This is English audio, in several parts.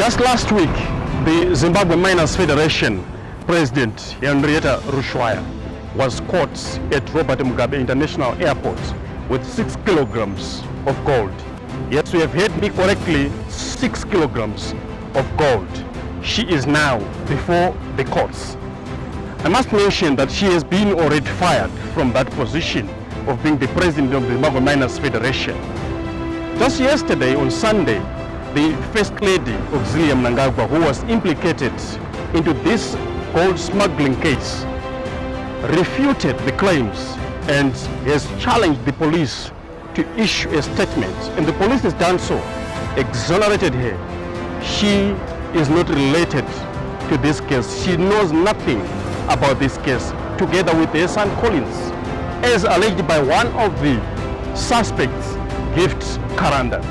Just last week, the Zimbabwe Miners Federation President Henrietta Rushwaya was caught at Robert Mugabe International Airport with 6 kilograms of gold. Yes, we have heard me correctly, 6 kilograms of gold. She is now before the courts. I must mention that she has been already fired from that position of being the president of the Zimbabwe Miners Federation. Just yesterday, on Sunday, the First Lady Auxillia Mnangagwa, who was implicated into this gold smuggling case, refuted the claims and has challenged the police to issue a statement. And the police has done so, exonerated her. She is not related to this case. She knows nothing about this case, together with her son Collins, as alleged by one of the suspects, Gift Karanda.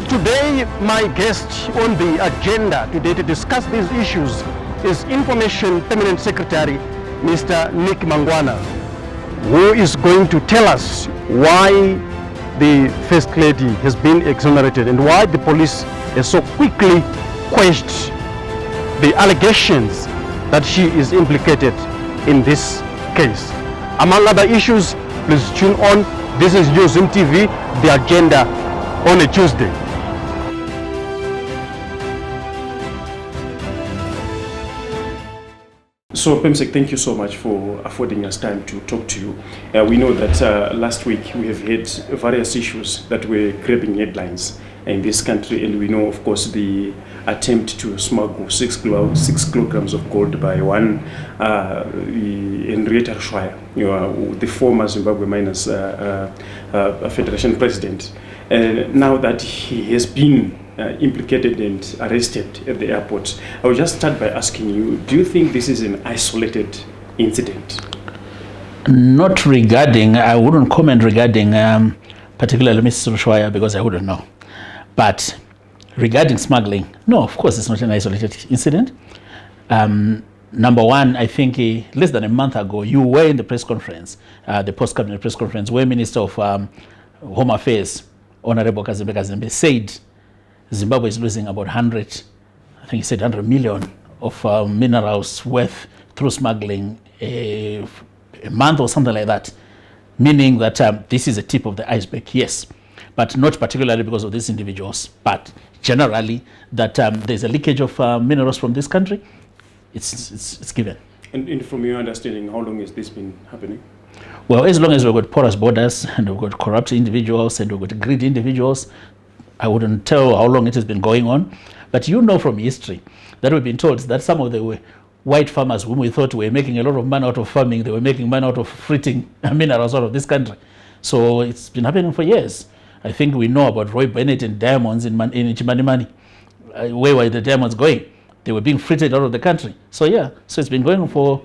Today, my guest on the agenda today to discuss these issues is Information Permanent Secretary, Mr. Nick Mangwana, who is going to tell us why the First Lady has been exonerated and why the police has so quickly quashed the allegations that she is implicated in this case. Among other issues, please tune on. This is Newsroom TV, the agenda on a Tuesday. So, Pemsek, thank you so much for affording us time to talk to you. We know that last week we have had various issues that were grabbing headlines in this country, and we know, of course, the attempt to smuggle 6 kilograms of gold by one Henrietta Rushwaya, the former Zimbabwe Miners Federation president. Now that he has been implicated and arrested at the airport, I will just start by asking you, do you think this is an isolated incident? Not regarding, I wouldn't comment regarding particularly Mrs. Rushwaya because I wouldn't know. But regarding smuggling, no, of course it's not an isolated incident. Number one, I think less than a month ago, you were in the press conference, the post-cabinet press conference, where Minister of Home Affairs, Honorable Kazembe said Zimbabwe is losing about 100 million of minerals worth through smuggling a month or something like that, meaning that this is a tip of the iceberg, yes, but not particularly because of these individuals, but generally that there's a leakage of minerals from this country. It's given. And from your understanding, how long has this been happening? Well, as long as we've got porous borders and we've got corrupt individuals and we've got greedy individuals, I wouldn't tell how long it has been going on. But you know from history that we've been told that some of the white farmers whom we thought were making a lot of money out of farming, they were making money out of fritting minerals out of this country. So it's been happening for years. I think we know about Roy Bennett and diamonds in Chimanimani. Where were the diamonds going? They were being fritted out of the country. So yeah, so it's been going on for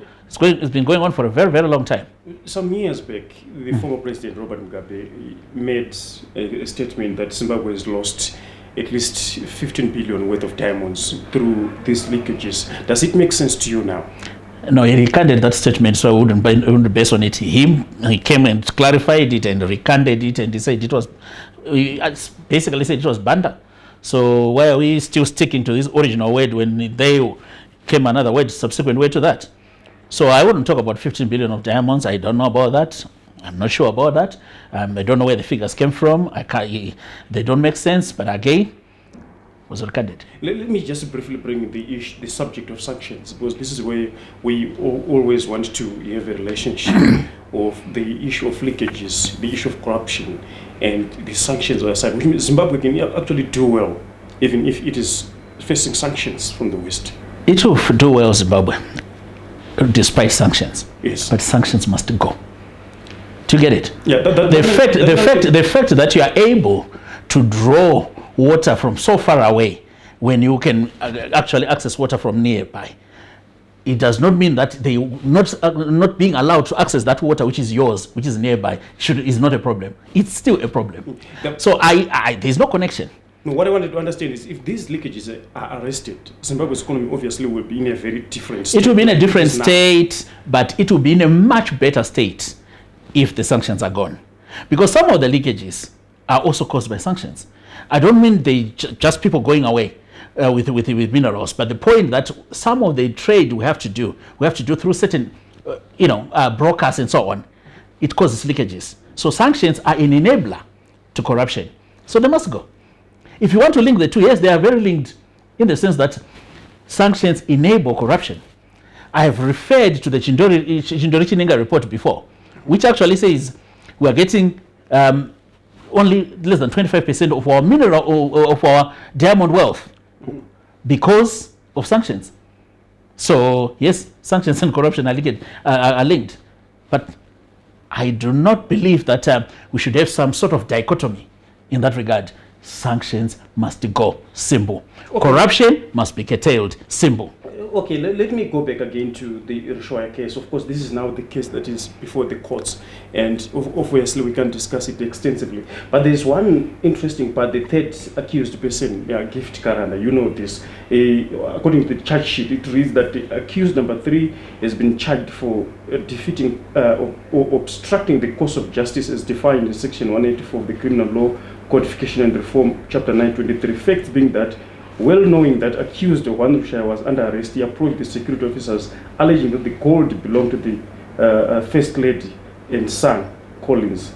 a very, very long time. Some years back, the former president Robert Mugabe made a statement that Zimbabwe has lost at least 15 billion worth of diamonds through these leakages. Does it make sense to you now? No, he recanted that statement, so I wouldn't base on it. He came and clarified it and recanted it, and he said it was, basically said it was banter. So why are we still sticking to this original word when they came another word, subsequent word to that? So I wouldn't talk about 15 billion of diamonds. I don't know about that. I'm not sure about that. I don't know where the figures came from. They don't make sense, but again, was recanted. Let me just briefly bring the subject of sanctions, because this is where we always want to have a relationship of the issue of leakages, the issue of corruption, and the sanctions on the side, which means Zimbabwe can actually do well, even if it is facing sanctions from the West. It will do well, Zimbabwe, despite sanctions. Yes. But sanctions must go. Do you get it? Yeah. The fact that you are able to draw water from so far away when you can actually access water from nearby, it does not mean that they not being allowed to access that water which is yours, which is nearby, is not a problem. It's still a problem. So there's no connection. No, what I wanted to understand is if these leakages are arrested, Zimbabwe's economy obviously will be in a very different state. It will be in a different state, but it will be in a much better state if the sanctions are gone. Because some of the leakages are also caused by sanctions. I don't mean just people going away, with minerals. But the point that some of the trade we have to do through certain, brokers and so on, it causes leakages. So sanctions are an enabler to corruption. So they must go. If you want to link the two, yes, they are very linked in the sense that sanctions enable corruption. I have referred to the Chindori Chininga report before, which actually says we are getting only less than 25% of our mineral or of our diamond wealth because of sanctions. So yes, sanctions and corruption are linked, but I do not believe that we should have some sort of dichotomy in that regard. Sanctions must go, simple. Okay. Corruption must be curtailed, simple. Okay, let me go back again to the Rushwaya case. Of course, this is now the case that is before the courts, and obviously we can discuss it extensively. But there's one interesting part. The third accused person, Gift Karanda, you know this. According to the charge sheet, it reads that the accused number 3 has been charged for defeating or obstructing the course of justice as defined in Section 184 of the Criminal Law Codification and Reform, Chapter 923. Facts being that, well knowing that accused one Rushwaya was under arrest, he approached the security officers alleging that the gold belonged to the First Lady and son, Collins.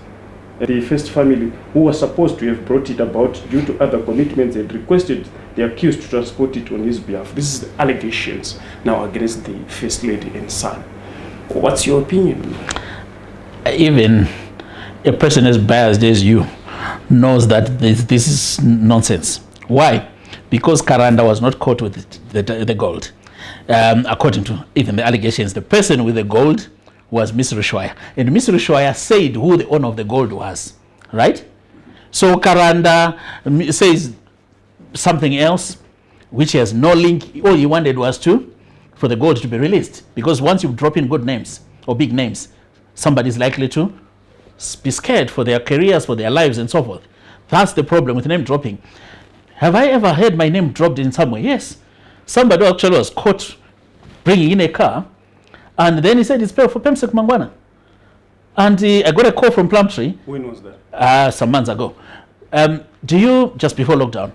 The first family, who was supposed to have brought it about due to other commitments, had requested the accused to transport it on his behalf. This is the allegations now against the First Lady and son. What's your opinion? Even a person as biased as you knows that this is nonsense. Why? Because Karanda was not caught with the gold. According to even the allegations, the person with the gold was Miss Rushwaya. And Miss Rushwaya said who the owner of the gold was, right? So Karanda says something else, which has no link. All he wanted was for the gold to be released. Because once you drop in good names or big names, somebody's likely to be scared for their careers, for their lives, and so forth. That's the problem with name dropping. Have I ever heard my name dropped in somewhere? Yes. Somebody actually was caught bringing in a car, and then he said it's for Pemsek Mangwana. And I got a call from Plumtree. When was that? Some months ago. Just before lockdown,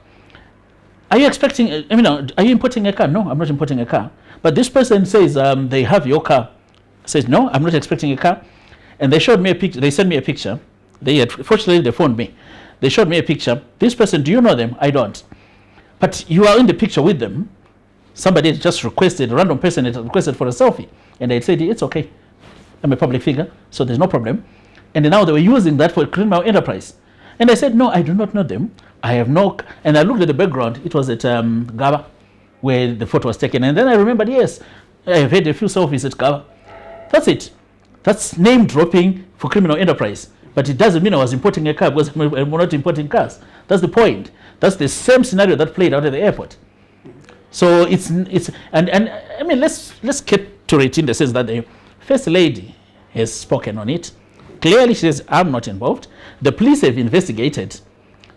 are you expecting, are you importing a car? No, I'm not importing a car. But this person says they have your car. Says, no, I'm not expecting a car. And they showed me a picture. They sent me a picture. Fortunately, they phoned me. They showed me a picture. This person, do you know them? I don't. But you are in the picture with them. Somebody had just requested, a random person had requested for a selfie. And they said, it's okay. I'm a public figure, so there's no problem. And now they were using that for a criminal enterprise. And I said, no, I do not know them. I have no... And I looked at the background. It was at Gaba, where the photo was taken. And then I remembered, yes, I have had a few selfies at Gaba. That's it. That's name dropping for criminal enterprise. But it doesn't mean I was importing a car because we're not importing cars. That's the point. That's the same scenario that played out at the airport. So let's get to it in the sense that the First Lady has spoken on it. Clearly she says, I'm not involved. The police have investigated.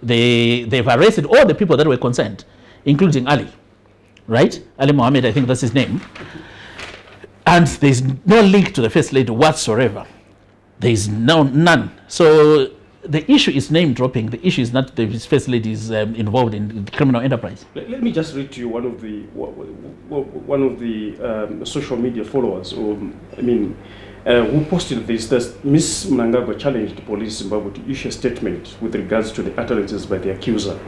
They've arrested all the people that were concerned, including Ali, right? Ali Mohammed, I think that's his name. And there's no link to the First Lady whatsoever. There is none. So the issue is name dropping. The issue is not the First Lady is involved in the criminal enterprise. Let me just read to you one of the social media followers, who posted this. That Ms. Mnangagwa challenged the police in Zimbabwe to issue a statement with regards to the utterances by the accuser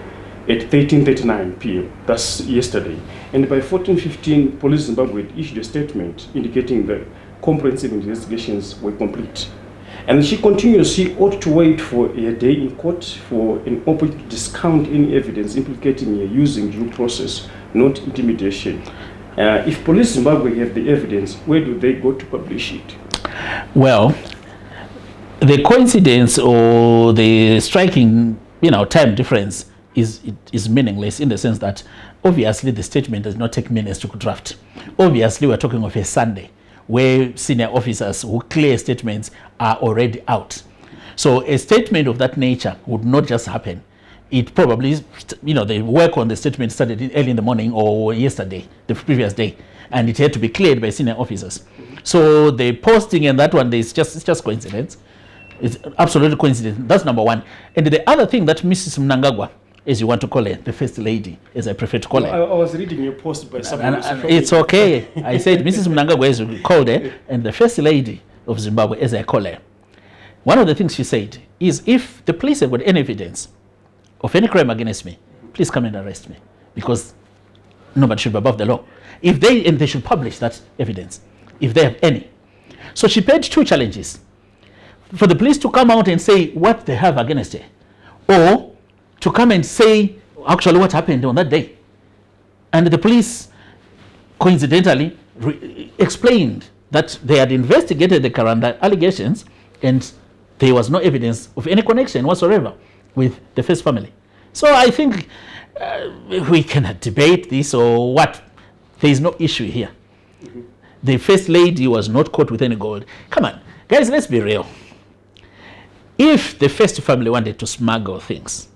at 13:39 p.m. That's yesterday. And by 14:15, police Zimbabwe issued a statement indicating that comprehensive investigations were complete. And she continues, she ought to wait for a day in court for an opportunity to discount any evidence implicating her using due process, not intimidation. If police Zimbabwe have the evidence, where do they go to publish it? Well, the coincidence or the striking, time difference is meaningless in the sense that obviously the statement does not take minutes to draft. Obviously, we're talking of a Sunday, where senior officers who clear statements are already out. So a statement of that nature would not just happen. It probably, the work on the statement started early in the morning or yesterday, the previous day, and it had to be cleared by senior officers. So the posting and that one, it's just coincidence. It's absolutely coincidence. That's number one. And the other thing that Mrs. Mnangagwa as you want to call her, the First Lady, as I prefer to call her. I was reading your post by someone. And it's okay. I said Mrs. Mnangagwa, as we called her, and the First Lady of Zimbabwe, as I call her. One of the things she said is, if the police have got any evidence of any crime against me, please come and arrest me, because nobody should be above the law. And they should publish that evidence, if they have any. So she paid 2 challenges: for the police to come out and say what they have against her, or to come and say actually what happened on that day. And the police coincidentally explained that they had investigated the Karanda allegations and there was no evidence of any connection whatsoever with the First family. So I think we cannot debate this or what. There is no issue here. The First Lady was not caught with any gold. Come on, guys, let's be real. If the First family wanted to smuggle things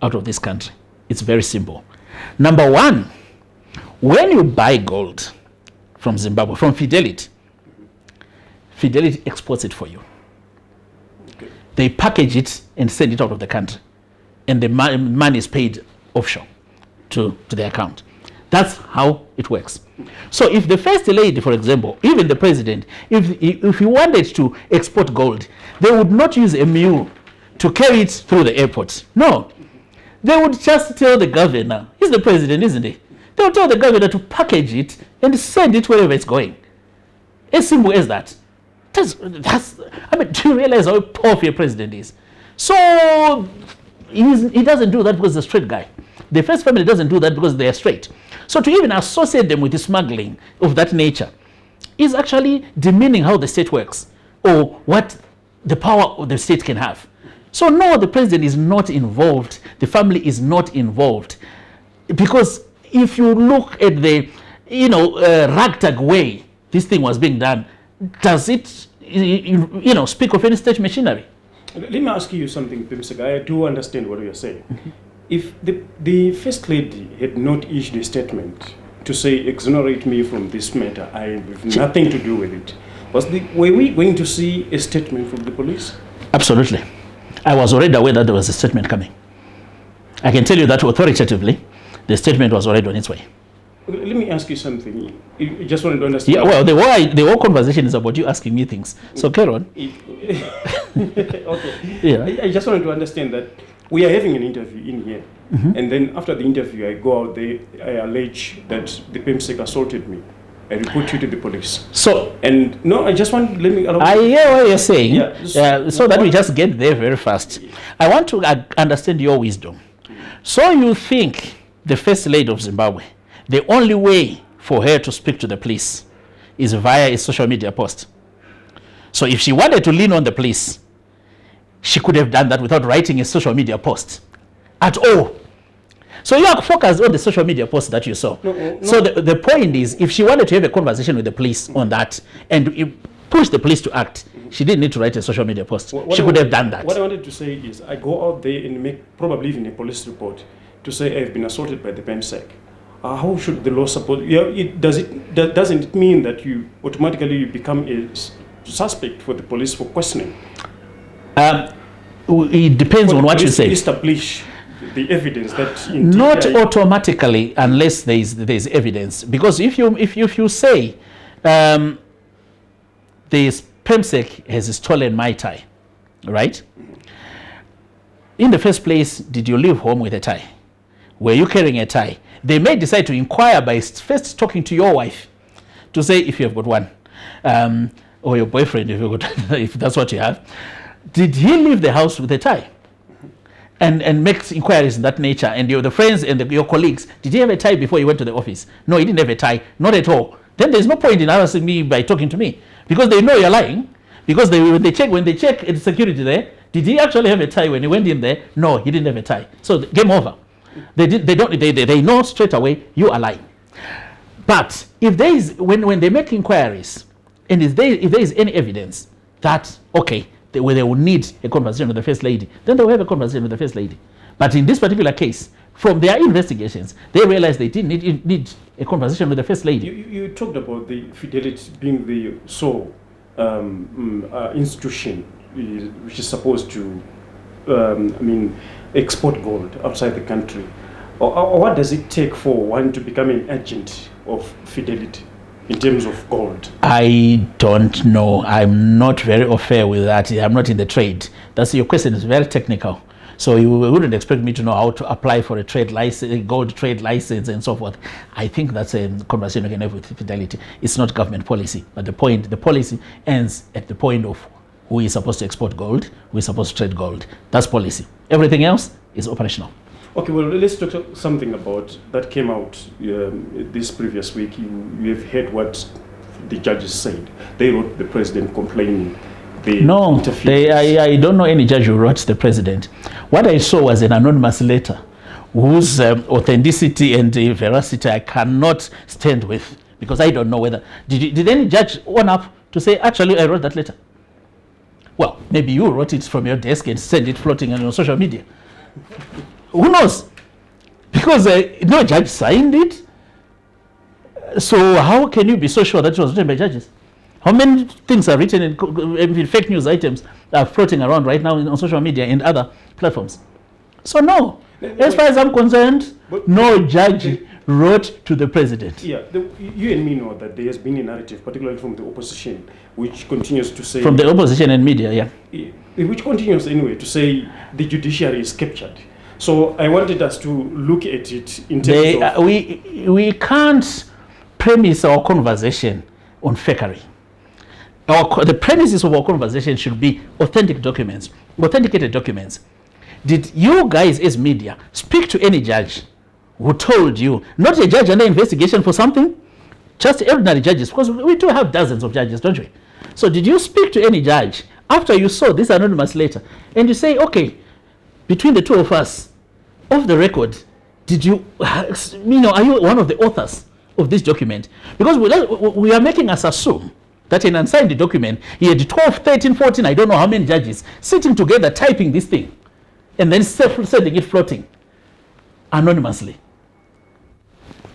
out of this country, it's very simple. Number one, when you buy gold from Zimbabwe, from Fidelity, Fidelity exports it for you. Okay. They package it and send it out of the country, and the money is paid offshore to the account. That's how it works. So if the First Lady, for example, even the president, if he wanted to export gold, they would not use a mule to carry it through the airport. No. They would just tell the governor, he's the president, isn't he? They would tell the governor to package it and send it wherever it's going. As simple as that. I mean, do you realize how powerful a president is? So he doesn't do that because he's a straight guy. The First family doesn't do that because they are straight. So to even associate them with the smuggling of that nature is actually demeaning how the state works or what the power of the state can have. So no, the president is not involved. The family is not involved. Because if you look at the, ragtag way this thing was being done, does it, speak of any state machinery? Let me ask you something, Pimsega. I do understand what you're saying. If the First Lady had not issued a statement to say, exonerate me from this matter, I have nothing to do with it, were we going to see a statement from the police? Absolutely. I was already aware that there was a statement coming. I can tell you that authoritatively, the statement was already on its way. Let me ask you something. You just wanted to understand. Yeah, well, the whole conversation is about you asking me things. So carry on. Okay. Yeah. I just wanted to understand that we are having an interview in here, and then after the interview, I go out there, I allege that the PEMSEC assaulted me. I report you to the police. So, and no, I just want, let me... I hear what you're saying, so that we just get there very fast. I want to understand your wisdom. So you think the First Lady of Zimbabwe, the only way for her to speak to the police is via a social media post? So if she wanted to lean on the police, she could have done that without writing a social media post at all. So you are focused on the social media post that you saw. No. So the point is, if she wanted to have a conversation with the police on that and push the police to act, she didn't need to write a social media post. She could have done that. What I wanted to say is, I go out there and make probably even a police report to say I've been assaulted by the PEMSEC. How should the law support? Doesn't it mean that you automatically become a suspect for the police for questioning? It depends on what you say. Establish the evidence that not automatically, unless there is evidence. Because if you say this PEMSEC has stolen my tie, right? In the first place, did you leave home with a tie? Were you carrying a tie? They may decide to inquire by first talking to your wife to say if you have got one, or your boyfriend if you got, if that's what you have. Did he leave the house with a tie? And make inquiries in that nature. And the friends and your colleagues, did he have a tie before he went to the office? No, he didn't have a tie, not at all. Then there's no point in harassing me by talking to me, because they know you're lying. Because when they check the security there, did he actually have a tie when he went in there? No, he didn't have a tie. So game over. They know straight away you are lying. But if there is, when they make inquiries, and if there is any evidence that they will need a conversation with the First Lady, then they will have a conversation with the First Lady. But in this particular case, from their investigations, they realized they didn't need a conversation with the First Lady. You talked about the Fidelity being the sole institution which is supposed to export gold outside the country? Or what does it take for one to become an agent of fidelity in terms of gold? I don't know. I'm not very au fait with that. I'm not in the trade. That's your question is very technical. So you wouldn't expect me to know how to apply for a trade license, a gold trade license, and so forth. I think that's a conversation we can have with Fidelity. It's not government policy, but the policy ends at the point of who is supposed to export gold, who is supposed to trade gold. That's policy. Everything else is operational. Okay, well, let's talk something about that came out this previous week. You have heard what the judges said. They wrote the president complaining. No, I don't know any judge who wrote the president. What I saw was an anonymous letter whose authenticity and veracity I cannot stand with, because I don't know whether... Did any judge own up to say, actually, I wrote that letter? Well, maybe you wrote it from your desk and sent it floating on your social media. Who knows? Because no judge signed it. So how can you be so sure that it was written by judges? How many things are written in fake news items are floating around right now on social media and other platforms? So no, as far as I'm concerned, no judge wrote to the president. Yeah, you and me know that there has been a narrative, particularly from the opposition, which continues to say... From the opposition and media, yeah. Which continues anyway to say the judiciary is captured. So I wanted us to look at it in terms of... We can't premise our conversation on fakery. The premises of our conversation should be authentic documents, authenticated documents. Did you guys as media speak to any judge who told you, not a judge under investigation for something, just ordinary judges, because we do have dozens of judges, don't we? So did you speak to any judge after you saw this anonymous letter and you say, okay, between the two of us, off the record, did you, are you one of the authors of this document? Because we are making us assume that in an unsigned document, he had 12, 13, 14, I don't know how many judges sitting together typing this thing and then sending it floating anonymously.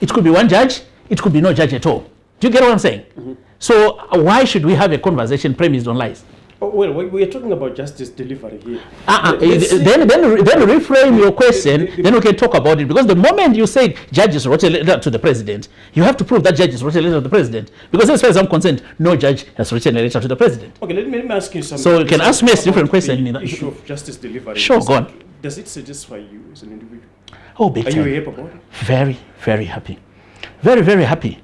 It could be one judge, it could be no judge at all. Do you get what I'm saying? Mm-hmm. So why should we have a conversation premised on lies? Oh, well, we are talking about justice delivery here. Then reframe your question, then we can talk about it. Because the moment you say judges wrote a letter to the president, you have to prove that judges wrote a letter to the president. Because as far as I'm concerned, no judge has written a letter to the president. Okay, let me ask you something. So you can ask me a different question. The issue of justice delivery. Sure, go on. Does it satisfy you as an individual? Oh, big time. Are you happy about it? Very, very happy. Very, very happy.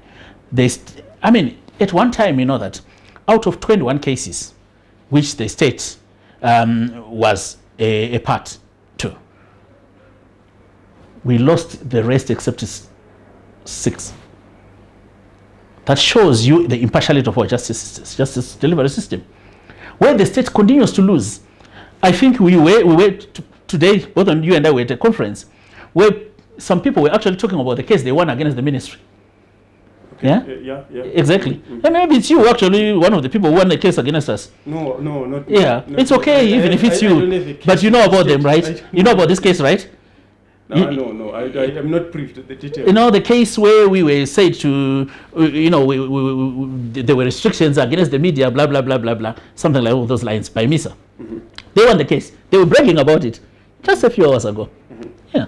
At one time, you know that out of 21 cases, which the state was a part to, we lost the rest except 6. That shows you the impartiality of our justice delivery system. Where the state continues to lose. I think we were today, both on you and I were at a conference where some people were actually talking about the case they won against the ministry. Okay. Yeah, exactly. Mm-hmm. And maybe it's you actually, one of the people who won the case against us. No, not. Yeah, not, it's okay even if it's you. But you know about them, right? You know about this case, right? No, I'm not privy to the details. You know, the case where we were said to, there were restrictions against the media, blah, blah, blah, blah, blah, something like all those lines by MISA. Mm-hmm. They won the case. They were bragging about it just a few hours ago. Mm-hmm. Yeah.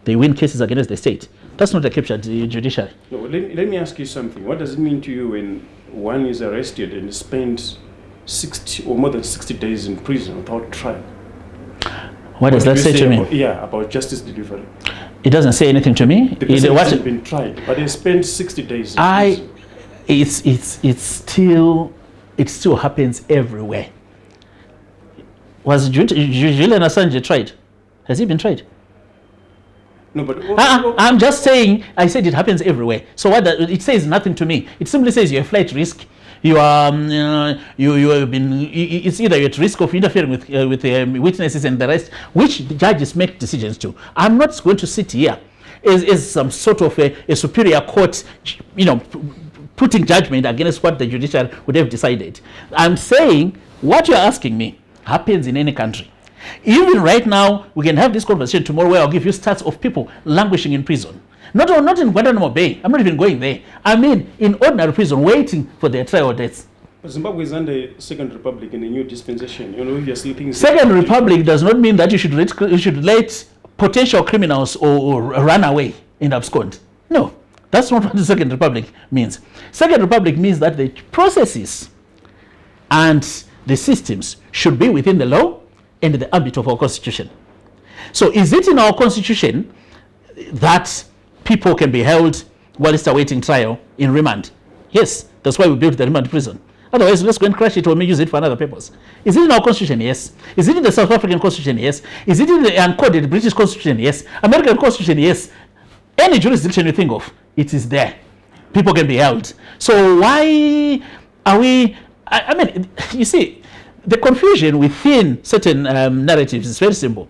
They win cases against the state. That's not a captured judiciary. No, let me ask you something. What does it mean to you when one is arrested and spends 60 or more than 60 days in prison without trial? What does that say to me? About justice delivery. It doesn't say anything to me. The person hasn't been tried, but they spent 60 days in prison. It still happens everywhere. Was Julian Assange tried? Has he been tried? No, but I'm just saying. I said it happens everywhere. So it says nothing to me. It simply says you're a flight risk. You are you have been. It's either you're at risk of interfering with witnesses and the rest, which the judges make decisions to. I'm not going to sit here as some sort of a superior court, putting judgment against what the judiciary would have decided. I'm saying what you're asking me happens in any country. Even right now, we can have this conversation tomorrow where I'll give you stats of people languishing in prison. Not in Guantanamo Bay. I'm not even going there. I mean, in ordinary prison, waiting for their trial dates. Zimbabwe is under Second Republic in the new dispensation. You know, if you're sleeping. Second Republic does not mean that you should let potential criminals or run away and abscond. No, that's not what the Second Republic means. Second Republic means that the processes and the systems should be within the law and the ambit of our constitution. So is it in our constitution that people can be held whilst awaiting trial in remand? Yes, that's why we built the remand prison. Otherwise, let's go and crash it or use it for another purpose. Is it in our constitution? Yes. Is it in the South African constitution? Yes. Is it in the uncoded British constitution? Yes. American constitution? Yes. Any jurisdiction you think of, it is there. People can be held. So why are we... I mean, you see, the confusion within certain narratives is very simple.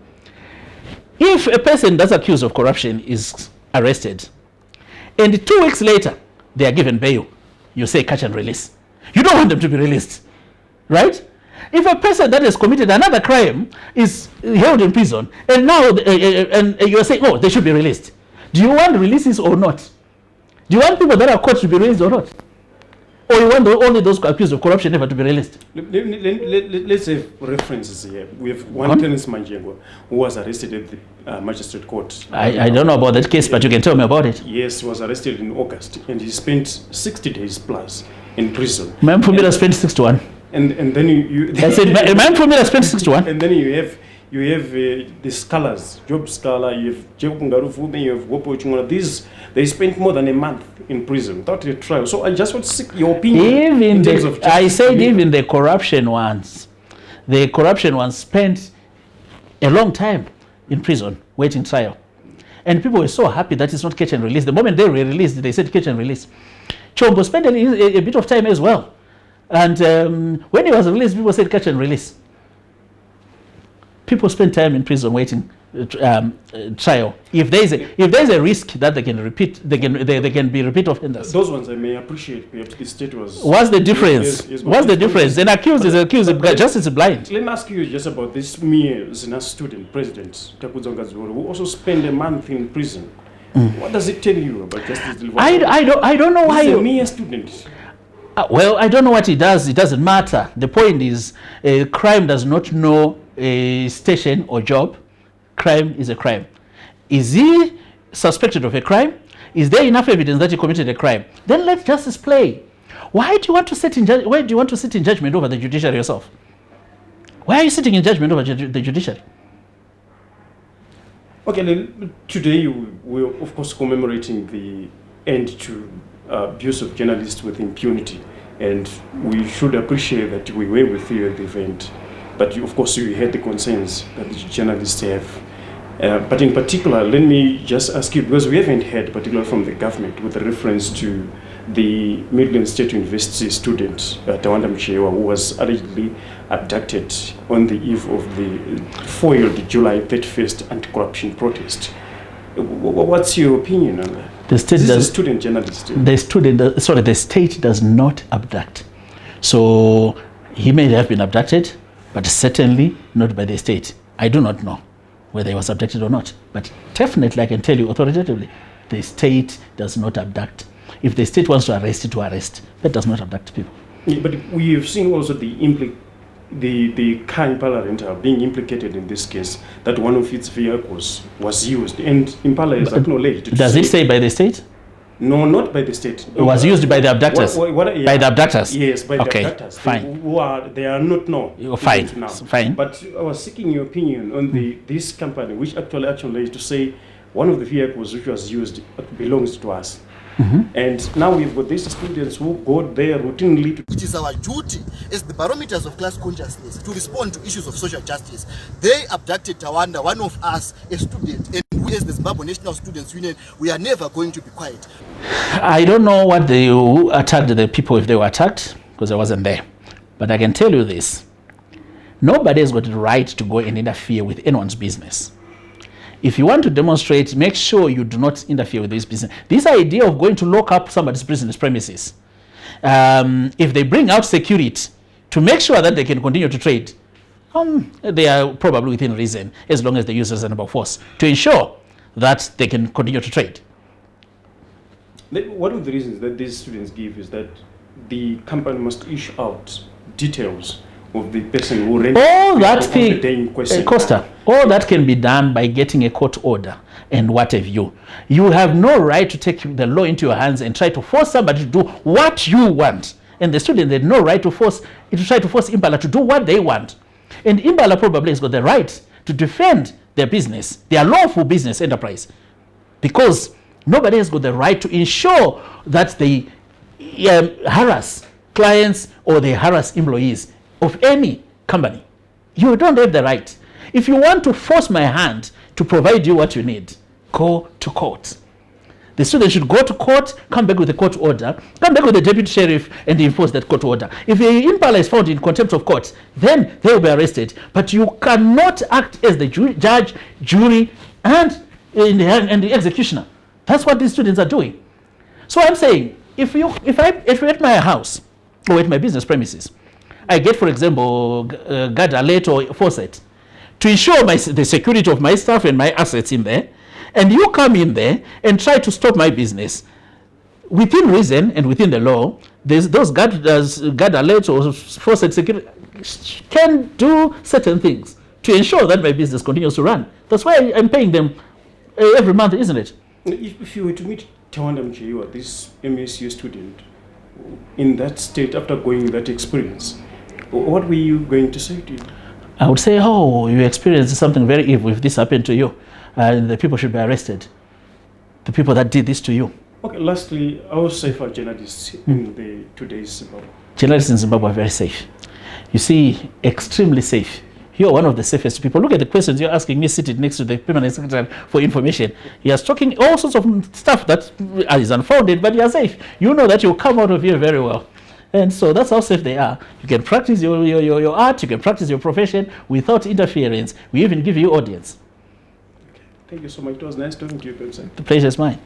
If a person that's accused of corruption is arrested, and 2 weeks later, they are given bail, you say catch and release. You don't want them to be released, right? If a person that has committed another crime is held in prison, and now and you are saying, oh, they should be released. Do you want releases or not? Do you want people that are caught to be released or not? Or you want only those accused of corruption never to be released? Let's have references here. We have one Tennis Mnangagwa who was arrested at the magistrate court. I don't know about that case, but you can tell me about it. Yes, was arrested in August, and he spent 60 days plus in prison. Man, for me, I spent 61. And then you I said, man, for me, I spent 61. And then you have the scholars, job scholar, you have Jacob Ngaruvume, you have Wopo Chungona. These, they spent more than a month in prison without a trial. So I just want to seek your opinion. Even even the corruption ones spent a long time in prison waiting trial. And people were so happy that it's not catch and release. The moment they were released, they said catch and release. Chombo spent a bit of time as well. And when he was released, people said catch and release. People spend time in prison waiting trial. If there's a risk that they can repeat, they can be repeat offenders. Those ones I may appreciate. Perhaps the state was. What's the difference? What's the difference? An accused is accused. Justice is blind. Let me ask you just about this mere Zina student, President Takudza Ngazura, who also spent a month in prison. What does it tell you about justice delivery? I don't know why. He's a mere student. Well, I don't know what he does. It doesn't matter. The point is, crime does not know a station or job. Crime is a crime. Is he suspected of a crime? Is there enough evidence that he committed a crime? Then let justice play. Why do you want to sit in judgment over the judiciary yourself? Why are you sitting in judgment over the judiciary? Okay, today we're of course commemorating the end to abuse of journalists with impunity, and we should appreciate that we were with you at the event. But of course, you heard the concerns that the journalists have. But in particular, let me just ask you, because we haven't heard particularly from the government with reference to the Midland State University student, Tawanda Mchewa, who was allegedly abducted on the eve of the foiled July 31st anti-corruption protest. What's your opinion on that? The state this is a student journalist. The state does not abduct. So he may have been abducted, but certainly not by the state. I do not know whether he was abducted or not, but definitely I can tell you authoritatively, the state does not abduct. If the state wants to arrest, that does not abduct people. Yeah, but we have seen also the car Impala rental being implicated in this case, that one of its vehicles was used, and Impala is acknowledged. Does it say by the state? No, not by the state. It was used by the abductors. By the abductors? Yes, by the Okay, abductors. fine. They are not known. Fine, now. fine. But I was seeking your opinion on this company, which actually is to say one of the vehicles which was used belongs to us. And now we've got these students who go there routinely to... It is our duty as the barometers of class consciousness to respond to issues of social justice. They abducted Tawanda, one of us, a student, and we as the Zimbabwe National Students Union, we are never going to be quiet. I don't know who attacked the people, if they were attacked, because I wasn't there. But I can tell you this. Nobody has got the right to go and interfere with anyone's business. If you want to demonstrate, make sure you do not interfere with this business. This idea of going to lock up somebody's business premises, if they bring out security to make sure that they can continue to trade, they are probably within reason, as long as they use reasonable force to ensure that they can continue to trade. One of the reasons that these students give is that the company must issue out details of the person who rented All that on the day in question. Costa, all that can be done by getting a court order and what have you. You have no right to take the law into your hands and try to force somebody to do what you want. And the student had no right to try to force Impala to do what they want. And Impala probably has got the right to defend their business, their lawful business enterprise, because nobody has got the right to ensure that they harass clients or they harass employees of any company. You don't have the right. If you want to force my hand to provide you what you need, go to court. The student should go to court, come back with a court order, come back with the deputy sheriff and enforce that court order. If the Impala is found in contempt of court, then they will be arrested. But you cannot act as the judge, jury, and the executioner. That's what these students are doing. So I'm saying, if you're at my house or at my business premises, I get, for example, guard alert or faucet to ensure the security of my staff and my assets in there, and you come in there and try to stop my business, within reason and within the law, those guard alert or faucet security can do certain things to ensure that my business continues to run. That's why I'm paying them every month, isn't it? If you were to meet Tawanda Mcheyiwa, this MSU student, in that state after going that experience, what were you going to say to you? I would say, oh, you experienced something very evil if this happened to you. The people should be arrested. The people that did this to you. Okay, lastly, how safe are journalists in today's Zimbabwe? Journalists in Zimbabwe are very safe. You see, extremely safe. You're one of the safest people. Look at the questions you're asking me seated next to the permanent secretary for information. He is talking all sorts of stuff that is unfounded, but you're safe. You know that you'll come out of here very well. And so that's how safe they are. You can practice your art, you can practice your profession without interference. We even give you audience. Okay. Thank you so much. It was nice talking to you, Pemsa. The pleasure is mine.